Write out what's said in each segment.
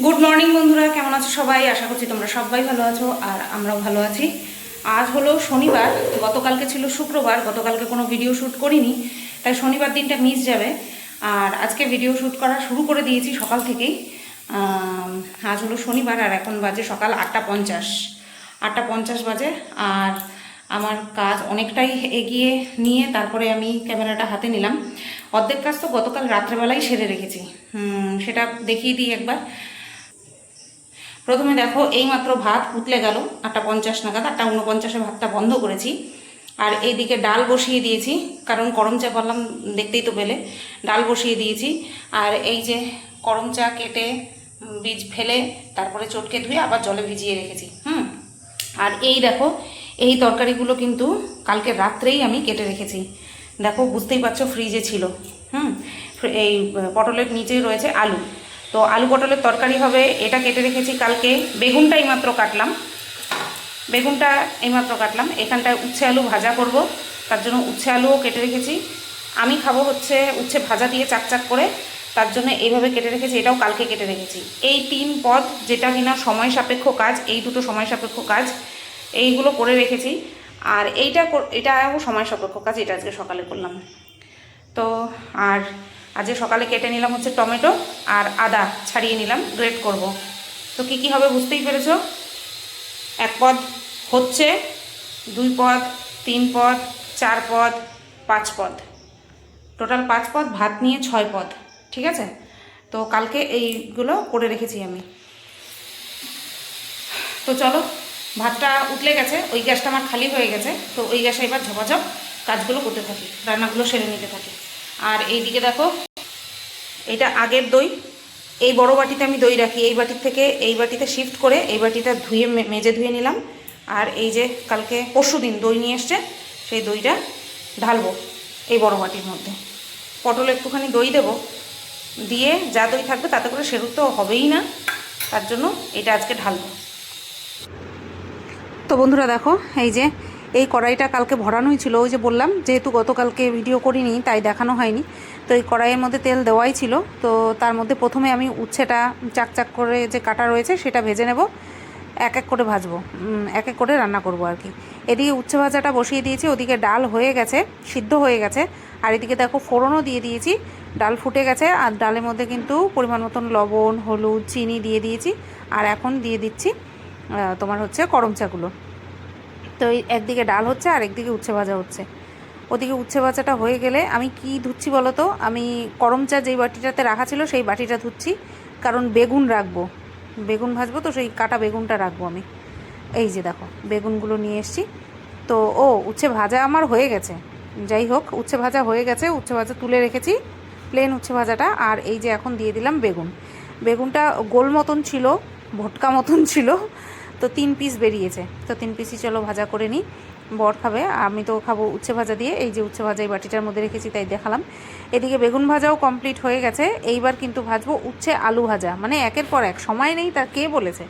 Good morning বন্ধুরা, কেমন আছো সবাই? আশা করছি তোমরা সবাই ভালো আছো আর আমরাও ভালো আছি। আজ হলো শনিবার, গতকালকে ছিল শুক্রবার, গতকালকে কোনো ভিডিও শ্যুট করিনি, তাই শনিবার দিনটা মিস যাবে। আর আজকে ভিডিও শ্যুট করা শুরু করে দিয়েছি সকাল থেকেই। আজ হলো শনিবার আর এখন বাজে সকাল 8:50 বাজে। আর আমার কাজ অনেকটাই এগিয়ে নিয়ে তারপরে আমি ক্যামেরাটা হাতে নিলাম। অর্ধেক কাজ তো গতকাল রাত্রেবেলায় সেরে রেখেছি, সেটা দেখিয়ে দিই একবার। প্রথমে দেখো, এইমাত্র ভাত উতলে গেল 8:50 নাগাদ, 8:49 ভাতটা বন্ধ করেছি। আর এইদিকে ডাল বসিয়ে দিয়েছি, কারণ করম চা করলাম, দেখতেই তো পেলে। ডাল বসিয়ে দিয়েছি। আর এই যে করম চা কেটে বীজ ফেলে তারপরে চটকে ধুয়ে আবার জলে ভিজিয়ে রেখেছি। আর এই দেখো, এই তরকারিগুলো কিন্তু কালকে রাত্রেই আমি কেটে রেখেছি। দেখো, বুঝতেই পারছো ফ্রিজে ছিল। এই পটলের নিচেই রয়েছে আলু, তো আলু পটলের তরকারি হবে, এটা কেটে রেখেছি কালকে। বেগুনটা এইমাত্র কাটলাম। এখানটায় উচ্ছে আলু ভাজা করব, তার জন্য উচ্ছে আলুও কেটে রেখেছি। আমি খাবো হচ্ছে উচ্ছে ভাজা দিয়ে চাকচাক করে, তার জন্য এইভাবে কেটে রেখেছি। এটাও কালকে কেটে রেখেছি। এই 3 পদ যেটা কিনা সময় সাপেক্ষ কাজ, এই দুটো সময় সাপেক্ষ কাজ, এইগুলো করে রেখেছি। আর এটাও সময় সাপেক্ষ কাজ, এটা আজকে সকালে করলাম। তো আর আজকে সকালে কেটে নিলাম হচ্ছে টমেটো আর আদা ছাড়িয়ে নিলাম, গ্রেট করব। তো কি কি হবে বুঝতেই পেরেছ। 1 পদ হচ্ছে, 2 পদ, 3 পদ, 4 পদ, 5 পদ, টোটাল 5 পদ, ভাত নিয়ে 6 পদ। ঠিক আছে, তো কালকে এইগুলো করে রেখেছি আমি। তো চলো, ভাতটা উতলে গেছে, ওই গ্যাসটা আমার খালি হয়ে গেছে, তো ওই গ্যাসে এবার ঝপাঝপ কাজগুলো করতে থাকি, রান্নাগুলো সেরে নিতে থাকি। আর এইদিকে দেখো, এটা আগের দই, এই বড় বাটিতে আমি দই রাখি, এই বাটির থেকে এই বাটিতে শিফট করে এই বাটিটা ধুয়ে মেজে ধুয়ে নিলাম। আর এই যে কালকে পরশুদিন দই নিয়ে এসছে, সেই দইটা ঢালবো এই বড় বাটির মধ্যে। পটলে একটুখানি দই দেবো, দিয়ে যা দই থাকবে তাতে করে সেরু তো হবেই না, তার জন্য এটা আজকে ঢালবো। তো বন্ধুরা দেখো, এই যে এই কড়াইটা কালকে ভরানোই ছিল, ওই যে বললাম যেহেতু গতকালকে ভিডিও করিনি তাই দেখানো হয়নি। তো এই কড়াইয়ের মধ্যে তেল দেওয়াই ছিল, তো তার মধ্যে প্রথমে আমি উচ্ছেটা চাকচাক করে যে কাটা রয়েছে সেটা ভেজে নেব, এক এক করে ভাজবো, এক এক করে রান্না করব আর কি। এদিকে উচ্ছে ভাজাটা বসিয়ে দিয়েছি, ওদিকে ডাল হয়ে গেছে, সিদ্ধ হয়ে গেছে। আর এদিকে দেখো ফোড়নও দিয়ে দিয়েছি, ডাল ফুটে গেছে। আর ডালের মধ্যে কিন্তু পরিমাণ মতন লবণ, হলুদ, চিনি দিয়ে দিয়েছি। আর এখন দিয়ে দিচ্ছি তোমার হচ্ছে করম চাগুলো। তো এই একদিকে ডাল হচ্ছে আর একদিকে উচ্ছে ভাজা হচ্ছে। ওদিকে উচ্ছে ভাজাটা হয়ে গেলে আমি কি ধুচ্ছি বলো তো, আমি করম চা যেই বাটিটাতে রাখা ছিল সেই বাটিটা ধুচ্ছি, কারণ বেগুন রাখবো, বেগুন ভাজবো, তো সেই কাটা বেগুনটা রাখবো আমি। এই যে দেখো, বেগুনগুলো নিয়ে এসছি। তো উচ্ছে ভাজা আমার হয়ে গেছে, যাই হোক উচ্ছে ভাজা হয়ে গেছে, উচ্ছে ভাজা তুলে রেখেছি, প্লেন উচ্ছে ভাজাটা। আর এই যে এখন দিয়ে দিলাম বেগুনটা গোল মতন ছিল, ভটকা মতন ছিল, তো 3 পিস বেরিয়েছে, তো 3 পিসই চলো ভাজা করে নিই। বর খাবে, আমি তো খাবো উচ্ছে ভাজা দিয়ে। এই যে উচ্ছে ভাজা এই বাটিটার মধ্যে রেখেছি তাই দেখালাম। এদিকে বেগুন ভাজাও কমপ্লিট হয়ে গেছে। এইবার কিন্তু ভাজবো উচ্ছে আলু ভাজা, মানে একের পর এক, সময় নেই, তা কে বলেছে?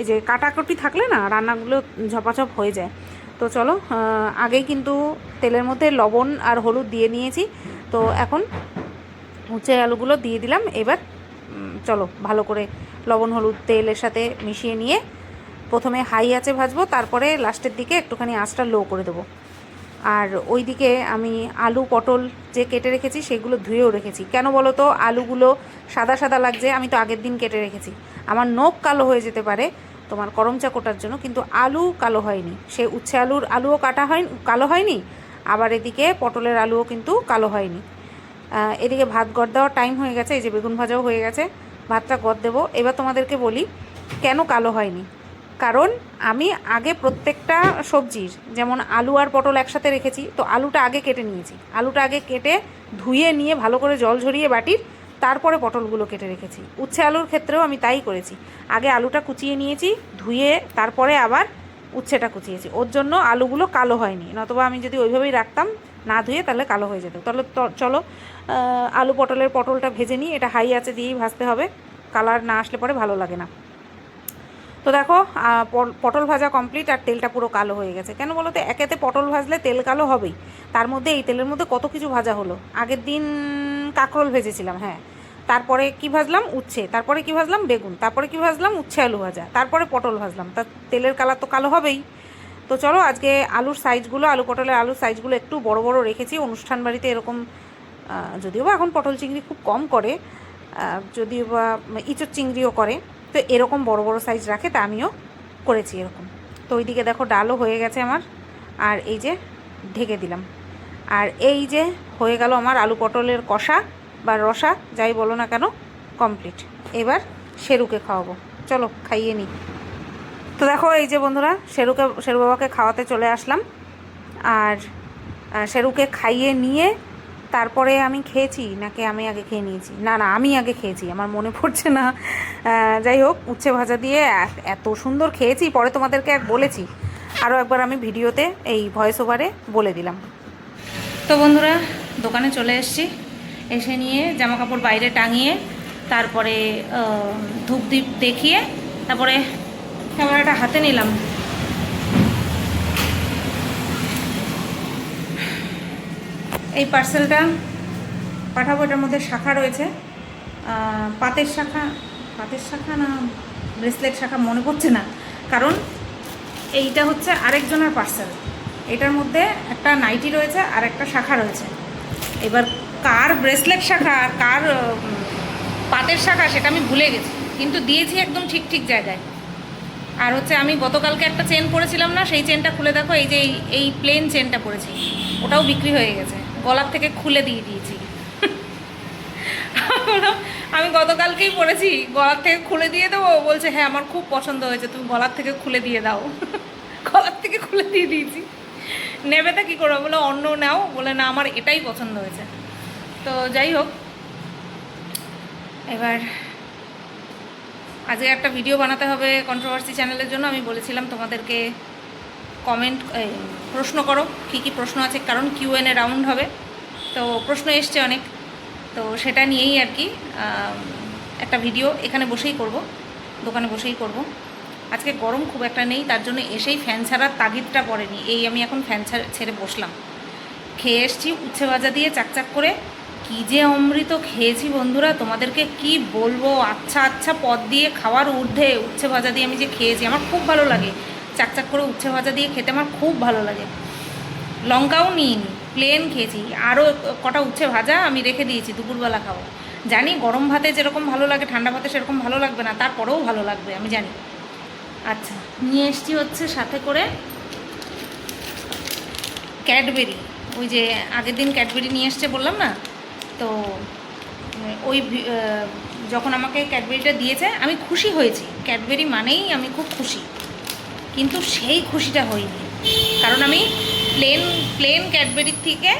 এই যে কাটাকুটি থাকলে না রান্নাগুলো ঝপাঝপ হয়ে যায়। তো চলো, আগেই কিন্তু তেলের মধ্যে লবণ আর হলুদ দিয়ে নিয়েছি, তো এখন উচ্ছে আলুগুলো দিয়ে দিলাম। এবার চলো ভালো করে লবণ হলুদ তেলের সাথে মিশিয়ে নিয়ে প্রথমে হাই আঁচে ভাজবো, তারপরে লাস্টের দিকে একটুখানি আঁচটা লো করে দেবো। আর ওইদিকে আমি আলু পটল যে কেটে রেখেছি সেগুলো ধুয়েও রেখেছি। কেন বলো তো, আলুগুলো সাদা সাদা লাগছে, আমি তো আগের দিন কেটে রেখেছি। আমার নখ কালো হয়ে যেতে পারে তোমার করম চা কোটার জন্য, কিন্তু আলু কালো হয়নি। সে উচ্ছে আলুও কালো হয়নি, আবার এদিকে পটলের আলুও কিন্তু কালো হয়নি। এদিকে ভাত গড় দেওয়ার টাইম হয়ে গেছে, এই যে বেগুন ভাজাও হয়ে গেছে, ভাতটা গড় দেবো। এবার তোমাদেরকে বলি কেন কালো হয়নি। কারণ আমি আগে প্রত্যেকটা সবজির, যেমন আলু আর পটল একসাথে রেখেছি, তো আলুটা আগে কেটে নিয়েছি, আলুটা আগে কেটে ধুয়ে নিয়ে ভালো করে জল ঝরিয়ে বাটির, তারপরে পটলগুলো কেটে রেখেছি। উচ্ছে আলুর ক্ষেত্রেও আমি তাই করেছি, আগে আলুটা কুচিয়ে নিয়েছি, ধুয়ে তারপরে আবার উচ্ছেটা কুচিয়েছি। ওর জন্য আলুগুলো কালো হয়নি, নতবা আমি যদি ওইভাবেই রাখতাম না ধুয়ে তাহলে কালো হয়ে যেত। তাহলে চলো আলু পটলটা ভেজে নিই। এটা হাই আঁচে দিয়েই ভাজতে হবে, কালার না আসলে পরে ভালো লাগে না। তো দেখো পটল ভাজা কমপ্লিট, আর তেলটা পুরো কালো হয়ে গেছে। কেন বলো তো, একেতে পটল ভাজলে তেল কালো হবেই, তার মধ্যে এই তেলের মধ্যে কত কিছু ভাজা হলো। আগের দিন কাঁকরোল ভেজেছিলাম, হ্যাঁ, তারপরে কি ভাজলাম উচ্ছে, তারপরে কি ভাজলাম বেগুন, তারপরে কি ভাজলাম উচ্ছে আলু ভাজা, তারপরে পটল ভাজলাম, তা তেলের কালার তো কালো হবেই। তো চলো আজকে আলুর সাইজগুলো, আলু পটলের আলুর সাইজগুলো একটু বড় বড় রেখেছি। অনুষ্ঠান বাড়িতে এরকম, যদিও বা এখন পটল চিংড়ি খুব কম করে, যদিও বা ইঁচড় চিংড়িও করে, তো এরকম বড় বড় সাইজ রাখে, তা আমিও করেছি এরকম। তো ওইদিকে দেখো ডালও হয়ে গেছে আমার, আর এই যে ঢেকে দিলাম। আর এই যে হয়ে গেল আমার আলু পটলের কষা বা রসা, যাই বলো না কেন, কমপ্লিট। এবার শেরুকে খাওয়াবো, চলো খাইয়ে নিই। তো দেখো এই যে বন্ধুরা, শেরু বাবাকে খাওয়াতে চলে আসলাম। আর শেরুকে খাইয়ে নিয়ে তারপরে আমি খেয়েছি, নাকি আমি আগে খেয়ে নিয়েছি, না আমি আগে খেয়েছি, আমার মনে পড়ছে না। যাই হোক, উচ্ছে ভাজা দিয়ে এত সুন্দর খেয়েছি, পরে তোমাদেরকে বলেছি, আরও একবার আমি ভিডিওতে এই ভয়েস ওভারে বলে দিলাম। তো বন্ধুরা, দোকানে চলে এসেছি, এসে নিয়ে জামা কাপড় বাইরে টাঙিয়ে, তারপরে ধূপ দ্বীপ দেখিয়ে, তারপরে ক্যামেরাটা হাতে নিলাম। এই পার্সেলটা পাঠাবো, এটার মধ্যে শাখা রয়েছে, পাতের শাখা না ব্রেসলেট শাখা মনে পড়ছে না, কারণ এইটা হচ্ছে আরেকজনের পার্সেল। এটার মধ্যে একটা নাইটি রয়েছে আর একটা শাখা রয়েছে। এবার কার ব্রেসলেট শাখা আর কার পাতের শাখা সেটা আমি ভুলে গেছি, কিন্তু দিয়েছি একদম ঠিক জায়গায়। আর হচ্ছে আমি গতকালকে একটা চেন পরেছিলাম না, সেই চেনটা খুলে দেখো, এই যে এই প্লেন চেনটা পরেছি, ওটাও বিক্রি হয়ে গেছে, গলার থেকে খুলে দিয়ে দিয়েছি। আমি গতকালকেই পরেছি, গলার থেকে খুলে দিয়ে দেবো, বলছে হ্যাঁ আমার খুব পছন্দ হয়েছে, তুমি গলার থেকে খুলে দিয়ে দাও। গলার থেকে খুলে দিয়ে দিয়েছি। নেবে তা কী করবো, বলে অন্য নাও, বলে না আমার এটাই পছন্দ হয়েছে। তো যাই হোক, এবার আজকে একটা ভিডিও বানাতে হবে কন্ট্রোভার্সি চ্যানেলের জন্য। আমি বলেছিলাম তোমাদেরকে প্রশ্ন করো, কী প্রশ্ন আছে, কারণ Q&A রাউন্ড হবে, তো প্রশ্ন এসছে অনেক, তো সেটা নিয়েই আর কি একটা ভিডিও এখানে বসেই করব, দোকানে বসেই করব। আজকে গরম খুব একটা নেই, তার জন্য এসেই ফ্যান ছাড়ার তাগিদটা পড়েনি, এই আমি এখন ফ্যান ছেড়ে বসলাম। খেয়ে এসছি উচ্ছে ভাজা দিয়ে চাকচাক করে, কী যে অমৃত খেয়েছি বন্ধুরা, তোমাদেরকে কি বলবো। আচ্ছা পদ দিয়ে খাওয়ার ঊর্ধ্বে উচ্ছে ভাজা দিয়ে আমি যে খেয়েছি, আমার খুব ভালো লাগে। চাকচাক করে উচ্ছে ভাজা দিয়ে খেতে আমার খুব ভালো লাগে। লঙ্কাও নিইনি, প্লেন খেয়েছি। আরও কটা উচ্ছে ভাজা আমি রেখে দিয়েছি, দুপুরবেলা খাবো। জানি গরম ভাতে যেরকম ভালো লাগে ঠান্ডা ভাতে সেরকম ভালো লাগবে না, তারপরেও ভালো লাগবে আমি জানি। আচ্ছা, নিয়ে এসছি হচ্ছে সাথে করে ক্যাডবেরি, ওই যে আগের দিন ক্যাডবেরি নিয়ে এসছে বললাম না, তো ওই যখন আমাকে ক্যাডবেরিটা দিয়েছে আমি খুশি হয়েছি, ক্যাডবেরি মানেই আমি খুব খুশি, কিন্তু সেই খুশিটা হয়নি, কারণ আমি প্লেন ক্যাডবেরির থেকে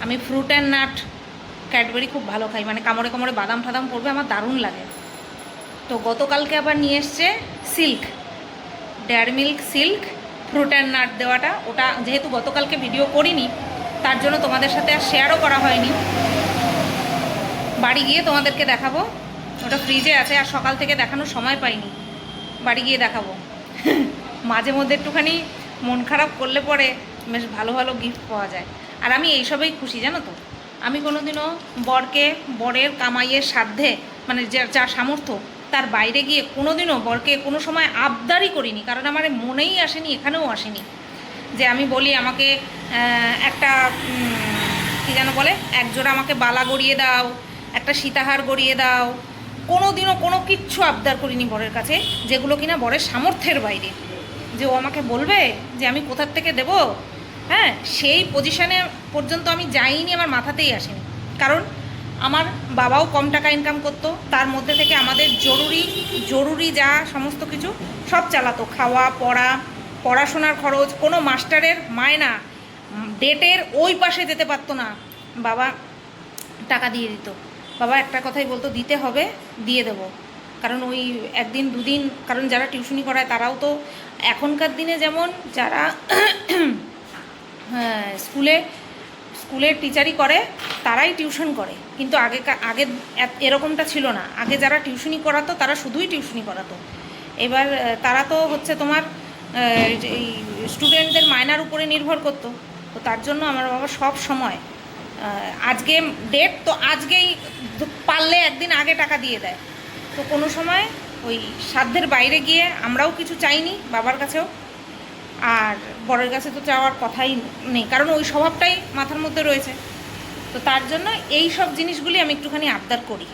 আমি ফ্রুট অ্যান্ড নাট ক্যাডবেরি খুব ভালো খাই, মানে কামড়ে কামড়ে বাদাম ফাদাম পড়বে আমার দারুণ লাগে। তো গতকালকে আবার নিয়ে এসছে silk, dairy milk silk fruit and nut দেওয়াটা, ওটা যেহেতু গতকালকে ভিডিও করিনি তার জন্য তোমাদের সাথে আর শেয়ারও করা হয়নি। বাড়ি গিয়ে তোমাদেরকে দেখাবো, ওটা ফ্রিজে আছে, আর সকাল থেকে দেখানোর সময় পাইনি, বাড়ি গিয়ে দেখাবো। মাঝে মধ্যে একটুখানি মন খারাপ করলে পরে বেশ ভালো ভালো গিফট পাওয়া যায়, আর আমি এইসবেই খুশি জানো তো। আমি কোনোদিনও বরের কামাইয়ের সাধ্যে, মানে যা সামর্থ্য তার বাইরে গিয়ে কোনোদিনও বরকে কোনো সময় আবদারই করিনি, কারণ আমার মনেই আসেনি, এখানেও আসেনি যে আমি বলি আমাকে একটা কী যেন বলে, একজোড়া আমাকে বালা গড়িয়ে দাও, একটা সীতাহার গড়িয়ে দাও। কোনো দিনও কোনো কিচ্ছু আবদার করিনি বরের কাছে, যেগুলো কিনা বরের সামর্থ্যের বাইরে, যে ও আমাকে বলবে যে আমি কোথার থেকে দেব। হ্যাঁ, সেই পজিশানে পর্যন্ত আমি যাইনি, আমার মাথাতেই আসেনি, কারণ আমার বাবাও কম টাকা ইনকাম করতো, তার মধ্যে থেকে আমাদের জরুরি যা সমস্ত কিছু সব চালাতো, খাওয়া পড়াশোনার খরচ, কোনো মাস্টারের মায়না ডেটের ওই পাশে যেতে পারতো না, বাবা টাকা দিয়ে দিত। বাবা একটা কথাই বলতো, দিতে হবে, দিয়ে দেবো। কারণ ওই একদিন দুদিন, কারণ যারা টিউশনি করায় তারাও তো এখনকার দিনে যেমন যারা স্কুলে স্কুলের টিচারই করে তারাই টিউশন করে, কিন্তু আগে আগে এরকমটা ছিল না। আগে যারা টিউশনি করাতো তারা শুধুই টিউশনি করাতো। এবার তারা তো হচ্ছে তোমার এই স্টুডেন্টদের মায়নার উপরে নির্ভর করতো। তো তার জন্য আমার বাবা সব সময় আজকে ডেট তো আজকেই পারলে একদিন আগে টাকা দিয়ে দেয়। তো কোনো সময় ওই সাধ্যের বাইরে গিয়ে আমরাও কিছু চাইনি বাবার কাছেও, আর বরের কাছে তো চাওয়ার কথাই নেই, কারণ ওই স্বভাবটাই মাথার মধ্যে রয়েছে। তো তার জন্য এই সব জিনিসগুলি আমি একটুখানি আবদার করি,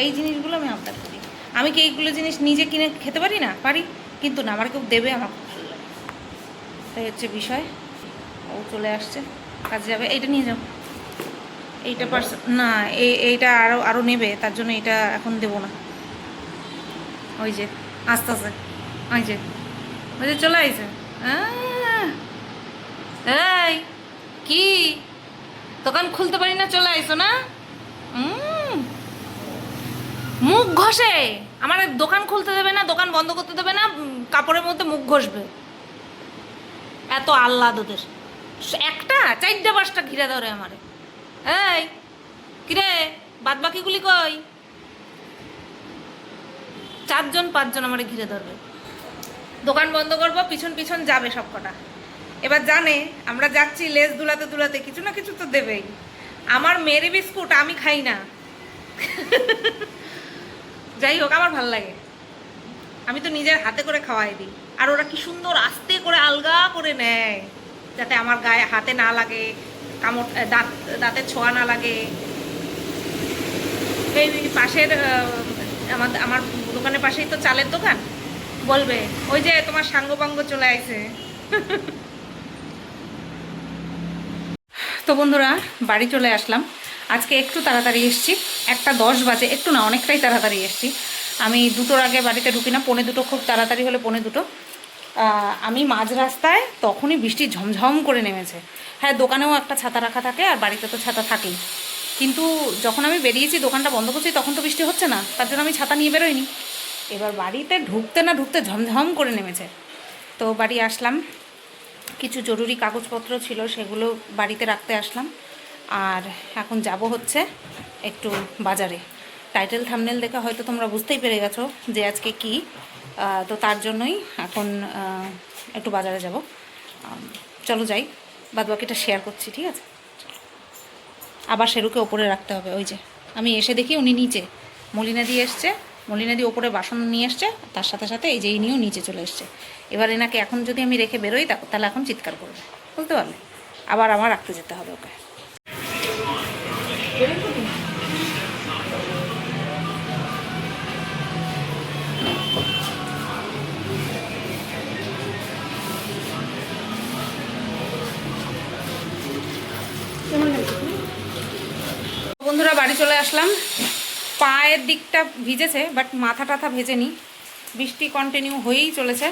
এই জিনিসগুলো আমি আবদার করি। আমি কি এইগুলো জিনিস নিজে কিনে খেতে পারি না? পারি, কিন্তু না, আমার কেউ দেবে, আমার খুব ভালো লাগে। তাই হচ্ছে বিষয়। ও চলে আসছে, কাজে যাবে। এইটা নিয়ে যাও, এইটা না, এইটা আরও নেবে, তার জন্য এটা এখন দেবো না। ওই যে আস্তে আস্তে, ওই যে চলে আইছে। এই কি দোকান খুলতে পারি না, চলে আইছো না? মুখ ঘষে, আমার দোকান খুলতে দেবে না, দোকান বন্ধ করতে দেবে না, কাপড়ের মধ্যে মুখ ঘষবে। এত আহ্লাদ ওদের, একটা 4-5টা ঘিরে ধরে আমারে। এই কিরে, বাদ বাকিগুলি কই? 4-5জন আমারে ঘিরে ধরবে, দোকান বন্ধ করবো, পিছন পিছন যাবে সব কটা। এবার জানে আমরা যাচ্ছি, লেজ দুলাতে দুলাতে কিছু না কিছু তো দেবেই। আমার মেরি বিস্কুট আমি খাই না, যাই হোক আমার ভাল লাগে, আমি তো নিজের হাতে করে খাওয়াই দিই। আর ওরা কি সুন্দর আস্তে করে আলগা করে নেয়, যাতে আমার গায়ে হাতে না লাগে, কামড় দাঁতের ছোঁয়া না লাগে। এই পাশের আমার দোকানের পাশেই তো চালের দোকান, বলবে ওই যে তোমার সাঙ্গপাঙ্গ চলে আসে। তো বন্ধুরা, বাড়ি চলে আসলাম। আজকে একটু তাড়াতাড়ি এসছি, 1:10 বাজে, একটু না অনেকটাই তাড়াতাড়ি এসছি। আমি 2টোর আগে বাড়িতে ঢুকি না, 1:45, খুব তাড়াতাড়ি হলে 1:45। আমি মাঝ রাস্তায়, তখনই বৃষ্টি ঝমঝম করে নেমেছে। হ্যাঁ, দোকানেও একটা ছাতা রাখা থাকে, আর বাড়িতে তো ছাতা থাকেই, কিন্তু যখন আমি বেরিয়েছি দোকানটা বন্ধ করছি তখন তো বৃষ্টি হচ্ছে না, তার জন্য আমি ছাতা নিয়ে বেরোইনি। এবার বাড়িতে ঢুকতে না ঢুকতে ঝমঝম করে নেমেছে। তো বাড়ি আসলাম, কিছু জরুরি কাগজপত্র ছিল সেগুলো বাড়িতে রাখতে আসলাম। আর এখন যাব হচ্ছে একটু বাজারে। টাইটেল থাম্বনেল দেখে হয়তো তোমরা বুঝতেই পেরে গেছো যে আজকে কি। তো তার জন্যই এখন একটু বাজারে যাব। চলো যাই, বাদ বাকিটা শেয়ার করছি, ঠিক আছে? আবার শেরুকে ওপরে রাখতে হবে। ওই যে আমি এসে দেখি উনি নিচে, মলিনা দিয়ে এসছে, মলিনা দিয়ে ওপরে বাসন নিয়ে এসছে, তার সাথে সাথে এই যে ইনিও নিচে চলে এসছে। এবার এনাকে এখন যদি আমি রেখে বেরোই তাহলে এখন চিৎকার করবে, বুঝতে পারলে? আবার আমার রাখতে যেতে হবে ওকে। বন্ধুরা, বাড়ি চলে আসলাম। পায়ের দিকটা ভিজেছে, বাট মাথা টাথা ভেজেনি, বৃষ্টি কন্টিনিউ হয়েই চলেছে।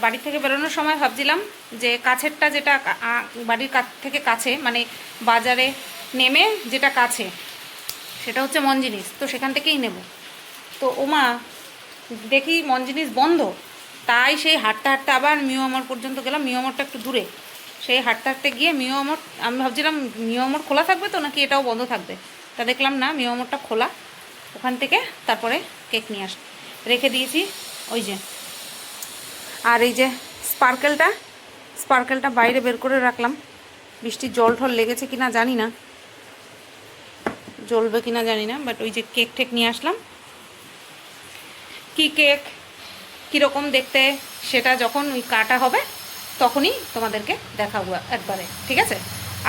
বাড়ি থেকে বেরোনোর সময় ভাবছিলাম যে কাছেরটা, যেটা বাড়ির থেকে কাছে, মানে বাজারে নেমে যেটা কাছে, সেটা হচ্ছে মনজিনিস, তো সেখান থেকেই নেব। তো ওমা দেখি মনজিনিস বন্ধ, তাই সেই হাঁটতে হাঁটতে আবার মিওমর পর্যন্ত গেলাম। মিওমরটা একটু দূরে, সেই হাঁটতে হাঁটতে গিয়ে মিওমর, আমি ভাবছিলাম মিওমর খোলা থাকবে তো নাকি এটাও বন্ধ থাকবে, তা দেখলাম না, মিওমরটা খোলা। ওখান থেকে তারপরে কেক নিয়ে রেখে দিয়েছি, ওই যে। আর এই যে স্পার্কেলটা বাইরে বের করে রাখলাম। বৃষ্টির জল ঠল লেগেছে কিনা জানি না, জ্বলবে কিনা জানি না, বাট ওই যে কেক ঠেক নিয়ে আসলাম। কি কেক, কীরকম দেখতে, সেটা যখন ওই কাটা হবে তখনই তোমাদেরকে দেখাবো একবারে, ঠিক আছে?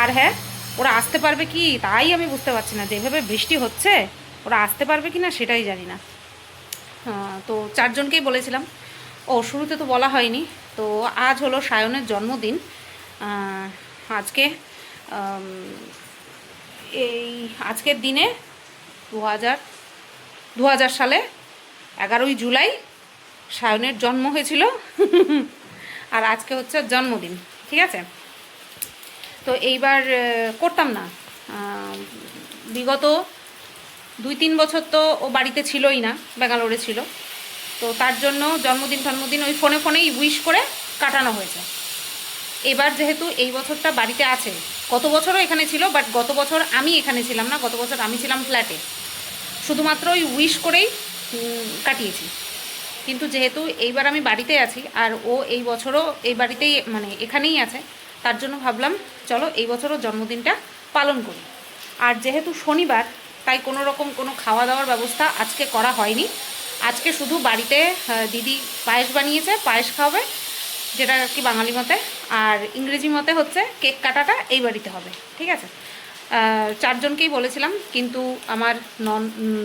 আর হ্যাঁ, ওরা আসতে পারবে কি তাই আমি বুঝতে পারছি না, যেভাবে বৃষ্টি হচ্ছে ওরা আসতে পারবে কি না সেটাই জানি না। তো 4জনকেই বলেছিলাম। ও শুরুতে তো বলা হয়নি, তো আজ হলো সায়নের জন্মদিন। আজকে এই আজকের দিনে 2000 সালে 11ই জুলাই সায়নের জন্ম হয়েছিল। আর আজকে হচ্ছে জন্মদিন, ঠিক আছে? তো এইবার করতাম না, বিগত 2-3 বছর তো ও বাড়িতে ছিলই না, ব্যাঙ্গালোরে ছিল। তো তার জন্য জন্মদিন ওই ফোনে ফোনেই উইশ করে কাটানো হয়েছে। এবার যেহেতু এই বছরটা বাড়িতে আছে, গত বছরও এখানে ছিল, বাট গত বছর আমি এখানে ছিলাম না, গত বছর আমি ছিলাম ফ্ল্যাটে, শুধুমাত্র ওই উইশ করেই কাটিয়েছি। কিন্তু যেহেতু এইবার আমি বাড়িতে আছি আর ও এই বছরও এই বাড়িতেই মানে এখানেই আছে, তার জন্য ভাবলাম চলো এই বছরও জন্মদিনটা পালন করি। আর যেহেতু শনিবার, তাই কোনো রকম কোনো খাওয়া দাওয়ার ব্যবস্থা আজকে করা হয়নি। আজকে শুধু বাড়িতে দিদি পায়েস বানিয়েছে, পায়েস খাওয়াবে, যেটা আর কি বাঙালি মতে, আর ইংরেজি মতে হচ্ছে কেক কাটাটা এই বাড়িতে হবে, ঠিক আছে। 4 জনকেই বলেছিলাম, কিন্তু আমার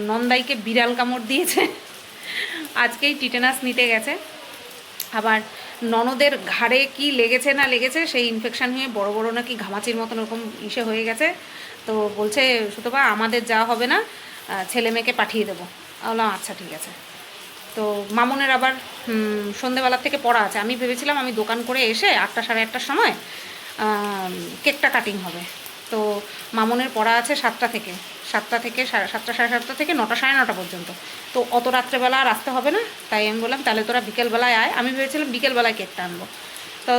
নন্দাইকে বিড়াল কামড় দিয়েছে, আজকেই টিটেনাস নিতে গেছে। আবার ননদের ঘাড়ে কি লেগেছে না লেগেছে, সেই ইনফেকশান হয়ে বড় বড় নাকি ঘামাচির মতন ওরকম ইসে হয়ে গেছে। তো বলছে সুতপা আমাদের যাওয়া হবে না, ছেলে মেয়েকে পাঠিয়ে দেবো। বললাম আচ্ছা ঠিক আছে। তো মামনের আবার সন্ধেবেলার থেকে পড়া আছে। আমি ভেবেছিলাম আমি দোকান করে এসে 8টা সাড়ে 8টার সময় কেকটা কাটিং হবে। তো মামনের পড়া আছে 7টা থেকে 7টা সাড়ে 7টা থেকে 9টা সাড়ে 9টা পর্যন্ত। তো অত রাত্রেবেলা আর আসতে হবে না, তাই আমি বললাম তাহলে তোরা বিকেলবেলায় আয়। আমি ভেবেছিলাম বিকেলবেলায় কেকটা আনবো, তো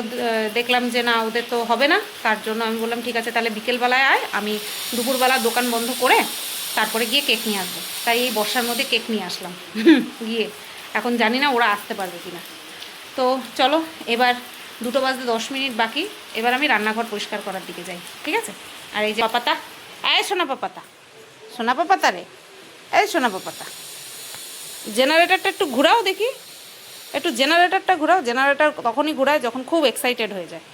দেখলাম যে না, ওদের তো হবে না। তার জন্য আমি বললাম ঠিক আছে তাহলে বিকেলবেলায় আয়, আমি দুপুরবেলা দোকান বন্ধ করে তারপরে গিয়ে কেক নিয়ে আসবো। তাই এই বর্ষার মধ্যে কেক নিয়ে আসলাম গিয়ে। এখন জানি না ওরা আসতে পারবে কিনা। তো চলো এবার 2:10 বাকি, এবার আমি রান্নাঘর পরিষ্কার করার দিকে যাই, ঠিক আছে। আর এই যে পাপাতা, এই সোনা পাপাতা, সোনা পাপাতা রে, এই সোনা পাপাতা, জেনারেটরটা একটু ঘুরাও দেখি, একটু জেনারেটরটা ঘুরাও। জেনারেটর তখনই ঘুরায় যখন খুব এক্সাইটেড হয়ে যায়।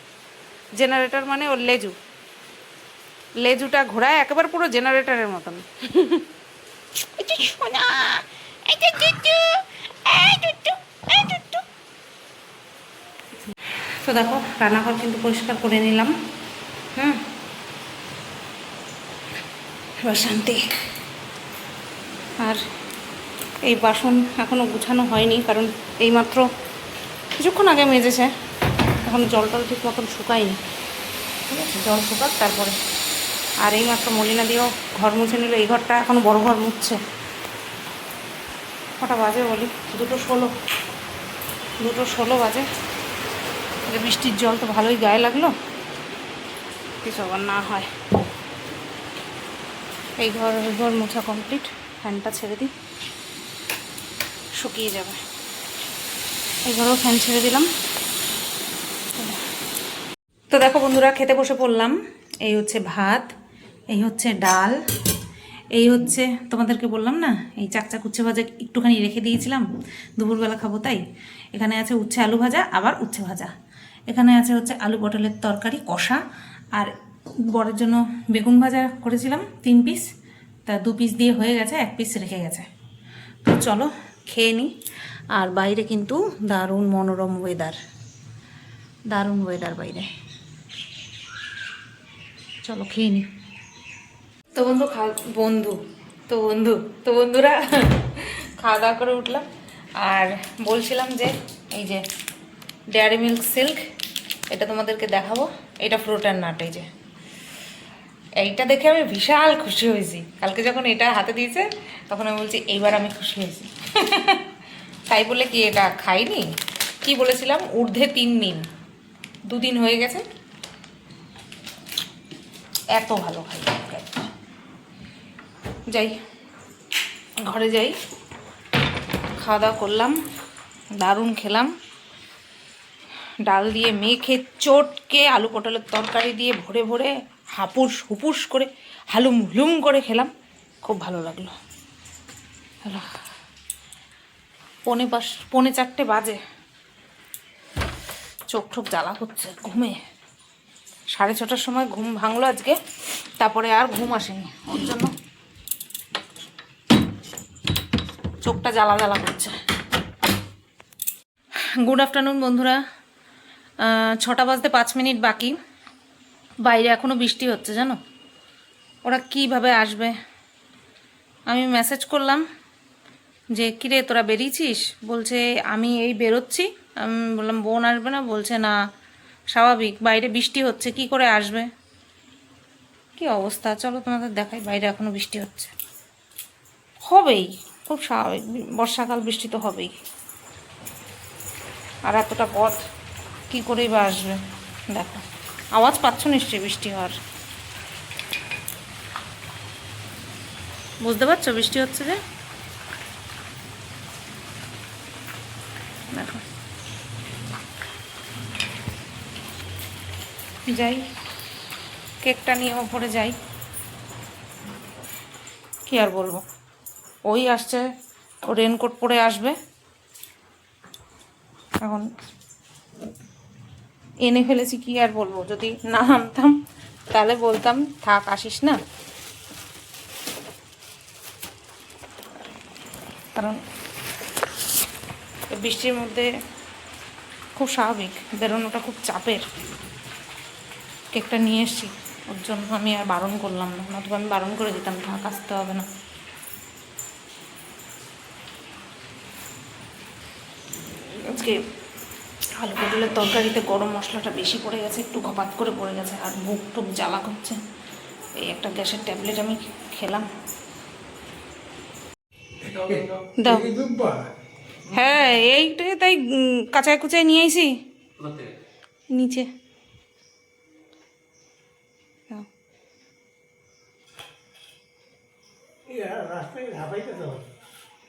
জেনারেটর মানে ওর লেজুটা ঘোরায় একেবারে পুরো জেনারেটরের মতন। তো দেখো রান্নাঘর কিন্তু পরিষ্কার করে নিলাম। এবার শান্তি। আর এই বাসন এখনও গুছানো হয়নি, কারণ এইমাত্র কিছুক্ষণ আগে মেজেছে, এখন জল টল ঠিক মতন শুকায়নি, ঠিক আছে। জল শুকাক তারপরে। আর এইমাত্র মলিনা দিয়েও ঘর মুছে নিল, এই ঘরটা এখন বড় ঘর মুছছে। কটা বাজে বলি, 2:16 বাজে। বৃষ্টির জল তো ভালোই গায়ে লাগলো, কিছু আবার না হয়। এই ঘর মোছা কমপ্লিট, ফ্যানটা ছেড়ে দিই, শুকিয়ে যাবে। এই ঘরেও ফ্যান ছেড়ে দিলাম। তো দেখো বন্ধুরা, খেতে বসে পড়লাম। এই হচ্ছে ভাত, এই হচ্ছে ডাল, এই হচ্ছে তোমাদেরকে বললাম না এই চাকচাক উচ্ছে ভাজা একটুখানি রেখে দিয়েছিলাম, দুপুরবেলা খাবো তাই। এখানে আছে উচ্ছে আলু ভাজা, আবার উচ্ছে ভাজা। এখানে আছে হচ্ছে আলু পটলের তরকারি কষা, আর বরের জন্য বেগুন ভাজা করেছিলাম 3 পিস, তা 2 পিস দিয়ে হয়ে গেছে, 1 পিস রেখে গেছে। তো চলো খেয়ে নিই। আর বাইরে কিন্তু দারুণ মনোরম ওয়েদার, দারুণ ওয়েদার বাইরে। চলো খেয়ে নিই। তো বন্ধুরা খাওয়া দাওয়া করে উঠলাম। আর বলছিলাম যে এই যে ডেয়ারি মিল্ক সিল্ক, এটা তোমাদেরকে দেখাবো। এটা ফ্রুট অ্যান্ড নাট। এই যে এইটা দেখে আমি বিশাল খুশি হয়েছি। কালকে যখন এটা হাতে দিয়েছে তখন আমি বলছি এইবার আমি খুশি হয়েছি। তাই বলে কি এটা খাইনি, কি বলেছিলাম ঊর্ধ্বে 3 দিন, 2 দিন হয়ে গেছে। এত ভালো খাই। যাই ঘরে যাই, খাওয়া দাওয়া করলাম, দারুণ খেলাম। ডাল দিয়ে মেখে চটকে আলু পটলের তরকারি দিয়ে ভরে ভরে হুপুস করে হালুম হুলুম করে খেলাম, খুব ভালো লাগলো। হ্যালো, 4:45 বাজে, চোখ ঠোক জ্বালা করছে ঘুমে। 6:30টার সময় ঘুম ভাঙলো আজকে, তারপরে আর ঘুম আসেনি, ওর জন্য চোখটা জ্বালা জ্বালা করছে। গুড আফটারনুন বন্ধুরা, 6:05 বাকি। বাইরে এখনও বৃষ্টি হচ্ছে জানো। ওরা কিভাবে আসবে? আমি মেসেজ করলাম যে কিরে তোরা বেরিয়েছিস, বলছে আমি এই বেরোচ্ছি। আমি বললাম বোন আসবে না, বলছে না স্বাভাবিক বাইরে বৃষ্টি হচ্ছে, কি করে আসবে। কি অবস্থা, চলো তোমাদের দেখাই, বাইরে এখনও বৃষ্টি হচ্ছে। হবেই, খুব স্বাভাবিক, বর্ষাকাল বৃষ্টি তো হবেই। আর এতটা পথ কী করেই বা আসবে। দেখো আওয়াজ পাচ্ছ নিশ্চয়ই বৃষ্টি হওয়ার, বুঝতে পারছো বৃষ্টি হচ্ছে যে। দেখো যাই, কেকটা নিয়ে ওপরে যাই, কি আর বলবো। ওই আসছে, ও রেনকোট পরে আসবে, এখন এনে ফেলেছি, কি আর বলবো। যদি না আনতাম তাহলে বলতাম থাক আসিস না, কারণ বৃষ্টির মধ্যে খুব স্বাভাবিক বেরোনোটা খুব চাপের। কেকটা নিয়ে এসছি, ওর জন্য আমি আর বারণ করলাম না, নতুবা আমি বারণ করে দিতাম থাক আসতে হবে না। আজকে আলু পটলের তরকারিতে গরম মশলাটা বেশি পড়ে গেছে, একটু ঘপাত করে পড়ে গেছে, আর বুক টুক জ্বালা করছে। এই একটা গ্যাসের ট্যাবলেট আমি খেলাম। দাও, হ্যাঁ এইটাই তাই কাঁচায় কুচায় নিয়ে আইসি নিচে।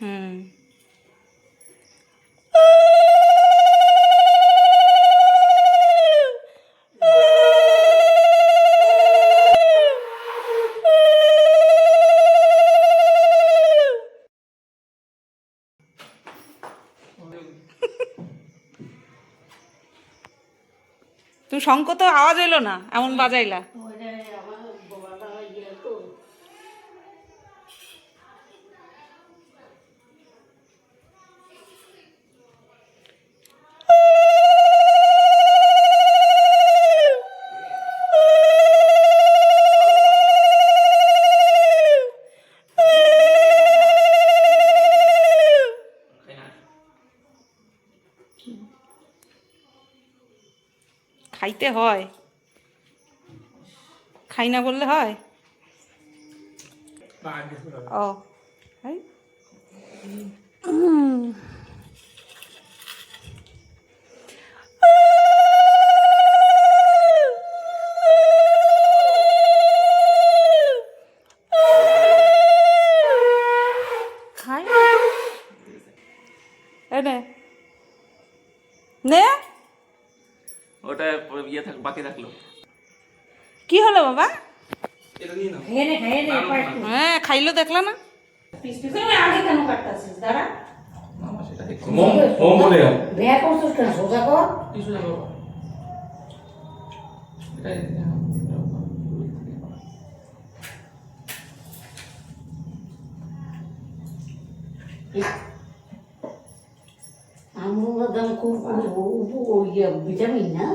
হুম তুমি শঙ্খ তো আওয়াজ এলো না, এমন বাজাইলা। খাইতে হয়, খাই না বললে হয়। ও খাই নে, ওটা ইয়ে থাক বাকি থাকলো। কি হলো বাবা? এটা নিয়ে নাও। হ্যাঁ খাইলো, দেখলা না? আগে কেন কাটতাছিস? দাঁড়া। মামা সেটা দেখছি। মোম বলে যাও। বেয়া করছিস কেন? সোজা কর। কি সোজা করো? এটাই আমগুলোর দাম খুব ভিটামিন না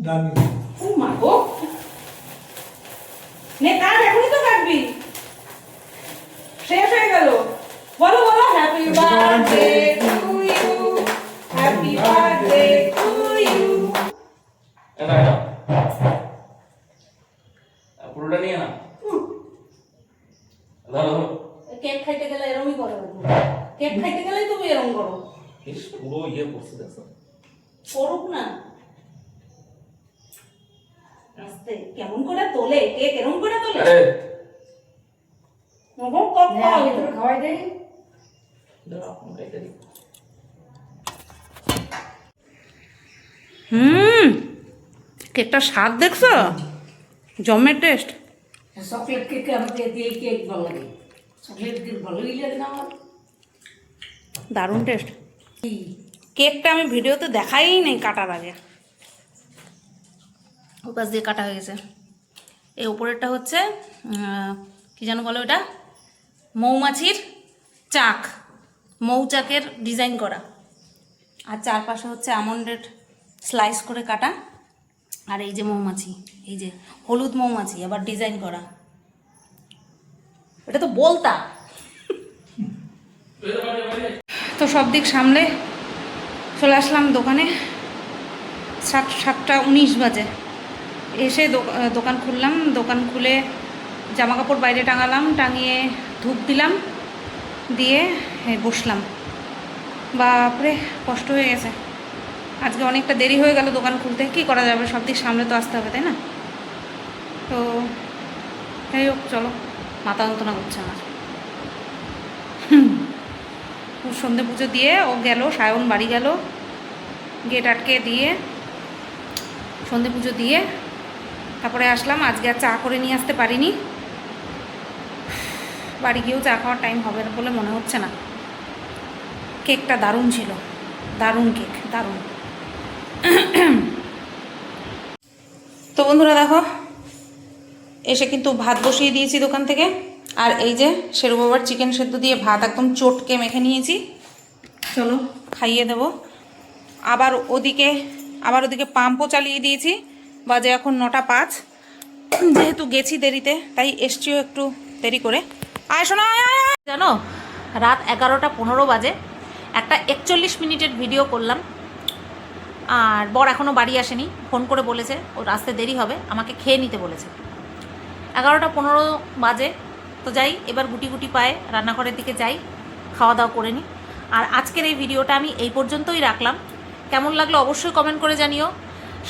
দামি। ও মা গো, নে কাট, এখনই তো কাটবি, শেষ হয়ে গেল। বলো বলো, happy birthday to you, happy birthday to you. এটা পুরোটা নিয়ে না। ধরো ধরো। কেক খাইতে গেলে এরমই করো, কেক খাইতে গেলেই তুমি এরম করো। ইস পুরো ইয়ে করছে দেখো। করুক না, আস্তে কেমন করে তোলে কেক, এরম করে তোলে। আরে মগো কত খাওয়াই দেই। দাঁড়াও আমরা এটা দিই। কেকটার স্বাদ দেখছো, জমের টেস্ট। চকলেট কেক আমাকে দিয়ে কেক ভালো লাগে, চকলেট কেক ভালোই লাগে না আমার। দারুণ টেস্ট। কেকটা আমি ভিডিওতে দেখাই নেই কাটার আগে, ওই পাশ দিয়ে কাটা হয়ে গেছে। এই উপরেরটা হচ্ছে কি যেন বলো ওটা, মৌমাছির চাক, মৌচাকের ডিজাইন করা, আর চারপাশে হচ্ছে আমন্ডের স্লাইস করে কাটা। আর এই যে মৌমাছি, এই যে হলুদ মৌমাছি আবার ডিজাইন করা, এটা তো বলতা। তো সব দিক সামলে চলে আসলাম দোকানে, 7:19 বাজে। এসে দোকান খুললাম, দোকান খুলে জামা কাপড় বাইরে টাঙালাম, টাঙিয়ে ধূপ দিলাম, দিয়ে বসলাম। বাপরে কষ্ট হয়ে গেছে, আজকে অনেকটা দেরি হয়ে গেল দোকান খুলতে। কী করা যাবে, সব দিক সামলে তো আসতে হবে, তাই না? তো যাই হোক, চলো, মাথা যন্ত্রণা করছে আমার। সন্ধে পুজো দিয়ে ও গেল, সায়ন বাড়ি গেল, গেট আটকে দিয়ে সন্ধে পুজো দিয়ে তারপরে আসলাম। আজকে আর চা করে নিয়ে আসতে পারিনি, বাড়ি গিয়েও চা খাওয়ার টাইম হবে না বলে মনে হচ্ছে না। কেকটা দারুণ ছিল, দারুণ কেক, দারুণ। তো বন্ধুরা দেখো, এসে কিন্তু ভাত বসিয়ে দিয়েছি দোকান থেকে। আর এই যে শেরু বাবার চিকেন সেদ্ধ দিয়ে ভাত একদম চটকে মেখে নিয়েছি, চলো খাইয়ে দেব। আবার ওদিকে পাম্পও চালিয়ে দিয়েছি, বাজে এখন 9:05। যেহেতু গেছি দেরিতে তাই এসছিও একটু দেরি করে। আয় শোনা, জানো রাত 11:15 বাজে, একটা 41 মিনিটের ভিডিও করলাম। আর বর এখনও বাড়ি আসেনি, ফোন করে বলেছে ও রাস্তায় দেরি হবে, আমাকে খেয়ে নিতে বলেছে। 11:15 বাজে, তো যাই এবার গুটি গুটি পায়ে রান্নাঘরের দিকে যাই, খাওয়া দাওয়া করে নিই। আর আজকের এই ভিডিওটা আমি এই পর্যন্তই রাখলাম। কেমন লাগলো অবশ্যই কমেন্ট করে জানিও।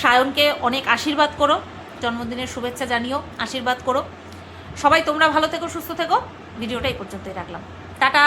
সায়নকে অনেক আশীর্বাদ করো, জন্মদিনের শুভেচ্ছা জানিও, আশীর্বাদ করো। সবাই তোমরা ভালো থেকো, সুস্থ থেকো। ভিডিওটা এই পর্যন্তই রাখলাম, টাটা।